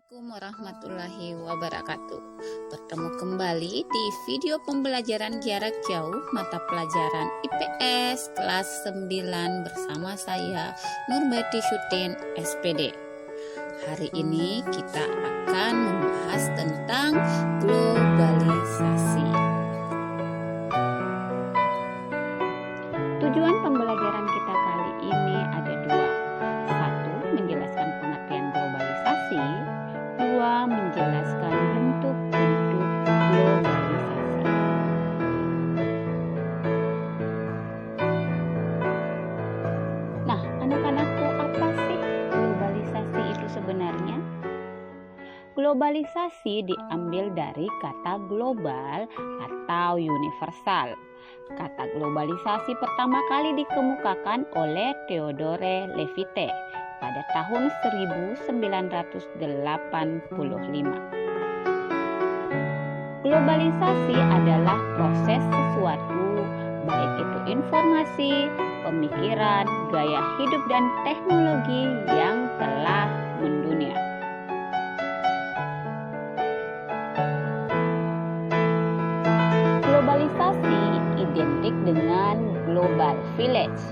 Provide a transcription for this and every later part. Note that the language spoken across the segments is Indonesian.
Assalamualaikum warahmatullahi wabarakatuh. Bertemu kembali di video pembelajaran jarak jauh mata pelajaran IPS kelas 9 bersama saya Nurbati Syutin SPD. Hari ini kita akan membahas tentang globalisasi. Tujuan pembelajaran kita kali ini ada dua. Satu, menjelaskan pengertian globalisasi. Dua, menjelaskan bentuk-bentuk globalisasi. Nah, anak-anakku, apa sih globalisasi itu sebenarnya? Globalisasi diambil dari kata global atau universal. Kata globalisasi pertama kali dikemukakan oleh Theodore Levite pada tahun 1985. Globalisasi adalah proses sesuatu, baik itu informasi, pemikiran, gaya hidup, dan teknologi yang telah mendunia. Globalisasi identik dengan global village,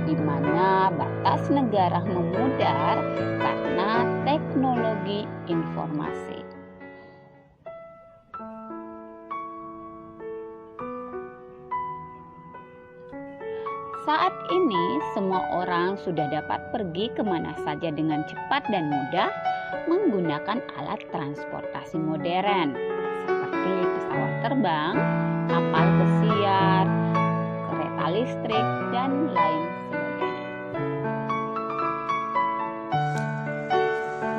di mana batas negara memudar karena teknologi informasi. Saat ini, semua orang sudah dapat pergi kemana saja dengan cepat dan mudah menggunakan alat transportasi modern, seperti pesawat terbang, kapal pesiar, kereta listrik, dan lain sebagainya.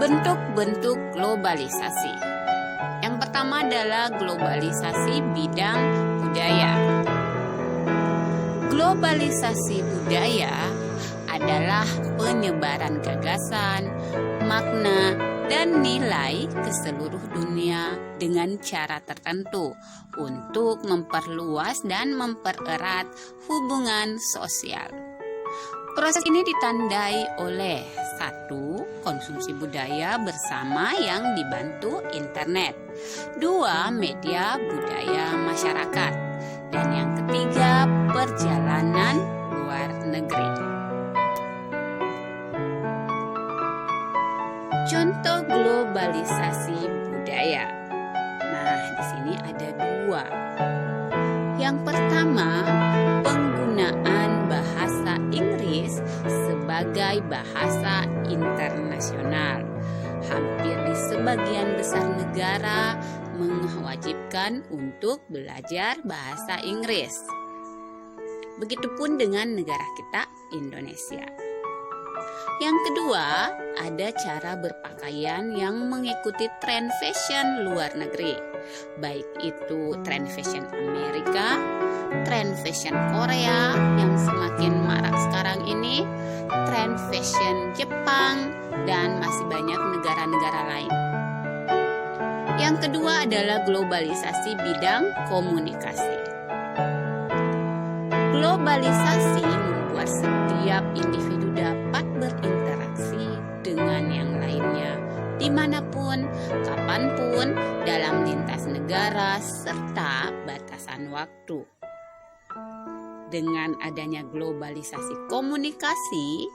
Bentuk-bentuk globalisasi. Yang pertama adalah globalisasi bidang budaya. Globalisasi budaya adalah penyebaran gagasan, makna, dan nilai ke seluruh dunia dengan cara tertentu untuk memperluas dan mempererat hubungan sosial. Proses ini ditandai oleh satu, konsumsi budaya bersama yang dibantu internet. Dua, media budaya masyarakat. Dan yang ketiga, perjalanan luar negeri. Contoh globalisasi budaya. Nah, di sini ada dua. Yang pertama, penggunaan bahasa Inggris sebagai bahasa internasional. Hampir di sebagian besar negara mewajibkan untuk belajar bahasa Inggris. Begitupun dengan negara kita, Indonesia. Yang kedua, ada cara berpakaian yang mengikuti tren fashion luar negeri. Baik itu tren fashion Amerika, tren fashion Korea yang semakin marak sekarang ini, tren fashion Jepang, dan masih banyak negara-negara lain. Yang kedua adalah globalisasi bidang komunikasi. Globalisasi membuat setiap individu dapat berinteraksi dengan yang lainnya, dimanapun, kapanpun, dalam lintas negara, serta batasan waktu. Dengan adanya globalisasi komunikasi,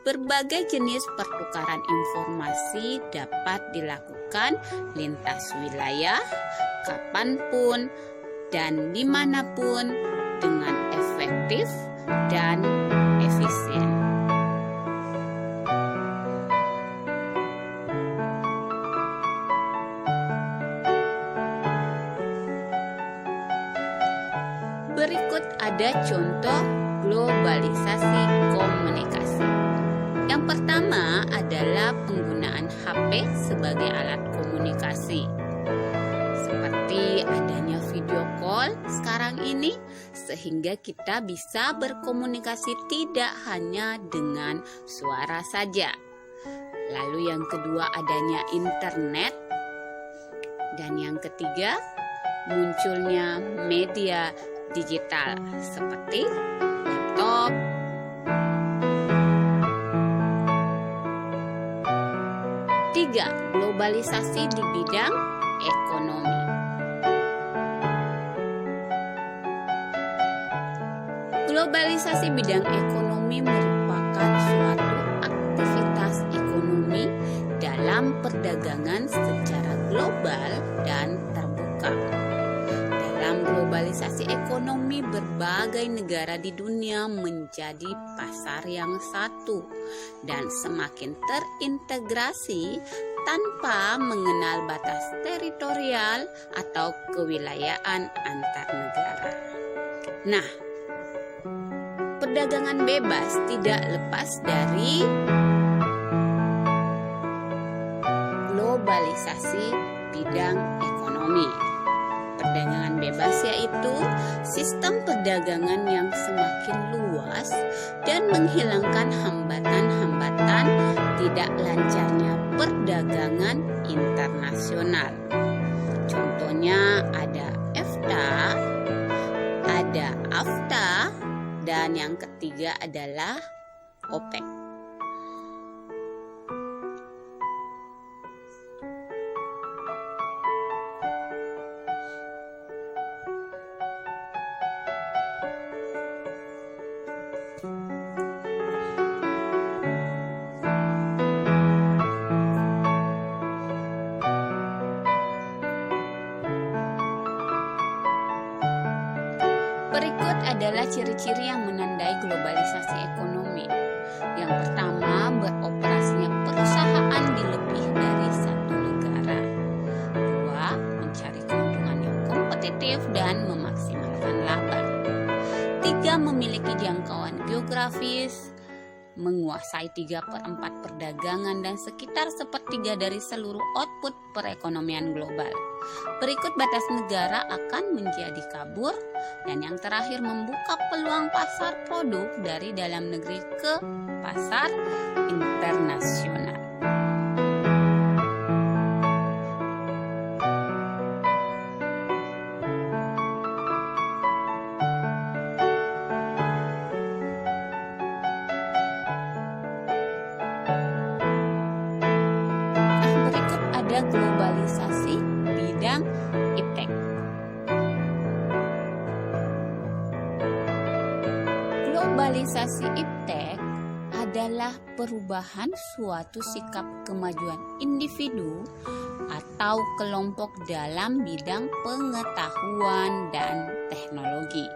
berbagai jenis pertukaran informasi dapat dilakukan lintas wilayah, kapanpun, dan dimanapun dengan efektif dan efisien. Berikut ada contoh globalisasi komunikasi. Yang pertama adalah penggunaan HP sebagai alat komunikasi. Seperti adanya video call sekarang ini, sehingga kita bisa berkomunikasi tidak hanya dengan suara saja. Lalu yang kedua adanya internet. Dan yang ketiga, munculnya media digital seperti laptop, Ketiga, globalisasi di bidang ekonomi. Globalisasi bidang ekonomi merupakan suatu aktivitas ekonomi dalam perdagangan secara global dan terbuka. Dalam globalisasi ekonomi, berbagai negara di dunia menjadi pasar yang satu dan semakin terintegrasi tanpa mengenal batas teritorial atau kewilayahan antar negara. Nah, perdagangan bebas tidak lepas dari globalisasi bidang ekonomi. Perdagangan bebas yaitu sistem perdagangan yang semakin luas dan menghilangkan hambatan-hambatan tidak lancarnya perdagangan internasional. Contohnya ada EFTA, ada AFTA, dan yang ketiga adalah OPEC. Berikut adalah ciri-ciri yang menandai globalisasi ekonomi. Yang pertama, beroperasinya perusahaan di lebih dari satu negara. Dua, mencari keuntungan yang kompetitif dan memaksimalkan laba. Tiga, memiliki jangkauan geografis, menguasai 3/4 perdagangan dan sekitar 1/3 dari seluruh output perekonomian global. Berikut batas negara akan menjadi kabur, dan yang terakhir membuka peluang pasar produk dari dalam negeri ke pasar internasional. Berikut ada globalisasi bidang iptek. Globalisasi iptek adalah perubahan suatu sikap kemajuan individu atau kelompok dalam bidang pengetahuan dan teknologi.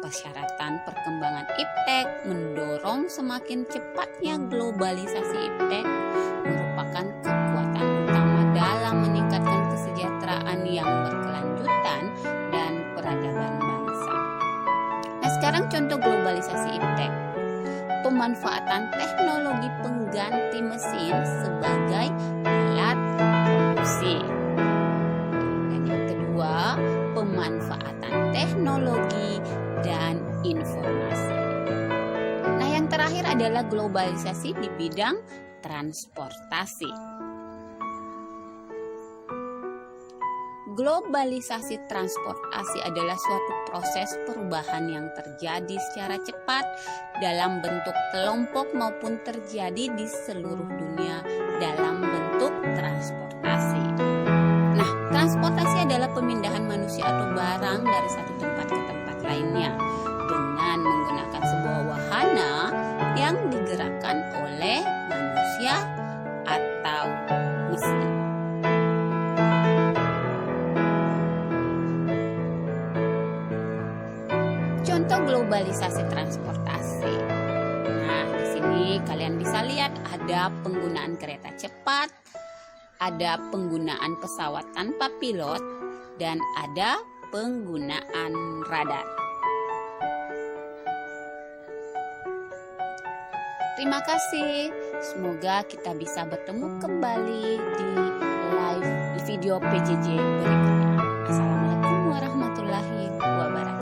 Persyaratan perkembangan iptek mendorong semakin cepatnya globalisasi iptek merupakan kekuatan utama dalam meningkatkan kesejahteraan yang berkelanjutan dan peradaban bangsa. Nah, sekarang contoh globalisasi iptek. Pemanfaatan teknologi pengganti mesin sebagai alat produksi. Dan yang kedua, pemanfaatan teknologi dan informasi. Nah, yang terakhir adalah globalisasi di bidang transportasi. Globalisasi transportasi adalah suatu proses perubahan yang terjadi secara cepat dalam bentuk kelompok maupun terjadi di seluruh dunia dalam bentuk transportasi. Nah, transportasi adalah pemindahan manusia atau barang dari satu tempat ke tempat lainnya dengan menggunakan sebuah wahana yang digerakkan oleh manusia atau mesin. Contoh globalisasi transportasi. Nah, di sini kalian bisa lihat ada penggunaan kereta cepat, ada penggunaan pesawat tanpa pilot, dan ada penggunaan radar. Terima kasih. Semoga kita bisa bertemu kembali di live video PJJ berikutnya. Assalamualaikum warahmatullahi wabarakatuh.